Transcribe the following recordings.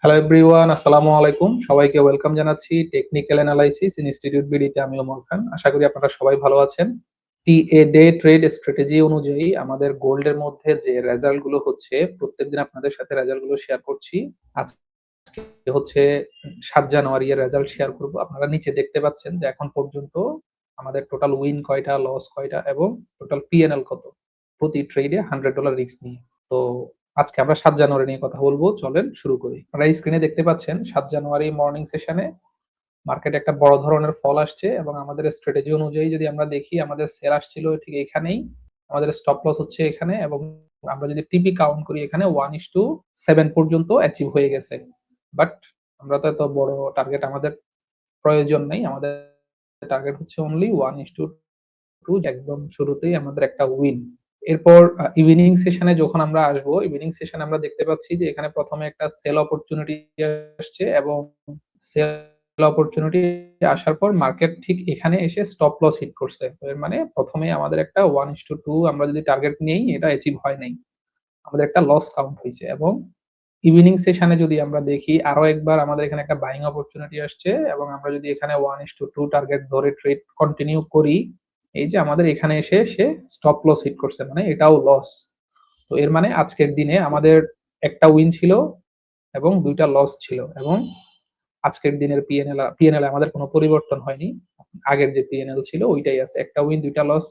Hello everyone, আসসালামু আলাইকুম। সবাইকে ওয়েলকাম জানাচ্ছি টেকনিক্যাল অ্যানালাইসিস ইনস্টিটিউট বিডিতে। আমি ওমর খান। আশা করি আপনারা সবাই ভালো আছেন। ডে ট্রেড স্ট্র্যাটেজি অনুযায়ী আমাদের গোল্ডের মধ্যে যে রেজাল্ট গুলো হচ্ছে, প্রত্যেকদিন আপনাদের সাথে রেজাল্ট গুলো শেয়ার করছি। আজকে হচ্ছে 7 জানুয়ারি এর রেজাল্ট শেয়ার করব। আপনারা নিচে দেখতে পাচ্ছেন যে এখন পর্যন্ত আমাদের টোটাল উইন কয়টা, লস কয়টা এবং টোটাল পিএনএল কত প্রতি ট্রেডে $100 রিস্ক নিয়ে। তো আজকে আমরা 7 জানুয়ারি নিয়ে কথা বলবো। চলেন শুরু করি। আপনারা স্ক্রিনে দেখতে পাচ্ছেন 7 জানুয়ারি মর্নিং সেশনে মার্কেটে একটা বড় ধরনের ফল আসছে এবং আমাদের স্ট্র্যাটেজি অনুযায়ী যদি আমরা দেখি আমাদের সেল আসছিল ঠিক এখানেই, আমাদের স্টপ লস হচ্ছে এখানে এবং আমরা যদি টিপি কাউন্ট করি এখানে 1:7 পর্যন্ত অ্যাচিভ হয়ে গেছে। বাট আমরা তো এত বড় টার্গেট আমাদের প্রয়োজন নেই। আমাদের টার্গেট হচ্ছে অনলি 1:2, একদম শুরুতেই আমাদের একটা উইন। এরপর ইভিনিং সেশনে যখন আমরা আসবো, ইভিনিং সেশনে আমরা দেখতে পাচ্ছি যে এখানে প্রথমে একটা সেল অপরচুনিটি আসছে এবং সেল অপরচুনিটি আসার পর মার্কেট ঠিক এখানে এসে স্টপ লস হিট করছে। তো এর মানে প্রথমেই আমাদের একটা 1:2 আমরা যদি টার্গেট নেই, এটা অ্যাচিভ হয় নাই। আমাদের একটা লস কাউন্ট হইছে এবং ইভিনিং সেশনে যদি আমরা দেখি আরো একবার আমাদের এখানে একটা বাইং অপরচুনিটি আসছে এবং আমরা যদি এখানে 1:2 টার্গেট ধরে ট্রেড কন্টিনিউ করি, এই যে আমাদের এখানে এসে সে স্টপ লস হিট করছে, মানে এটাও লস। তো এর মানে আজকের দিনে আমাদের একটা উইন ছিল এবং 2টা লস ছিল এবং আজকের দিনের পিএনএল আমাদের কোনো পরিবর্তন হয়নি। আগের যে পিএনএল ছিল ওইটাই আছে। একটা উইন 2টা লস।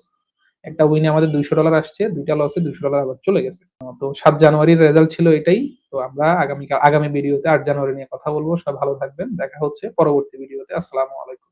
একটা উইনে আমাদের $200 আসছে, 2টা লসে $200 আবার চলে গেছে। তো 7 জানুয়ারির রেজাল্ট ছিল এটাই। তো আমরা আগামী ভিডিওতে 8 জানুয়ারি নিয়ে কথা বলবো। সবাই ভালো থাকবেন। দেখা হচ্ছে পরবর্তী ভিডিওতে। আসসালামু আলাইকুম।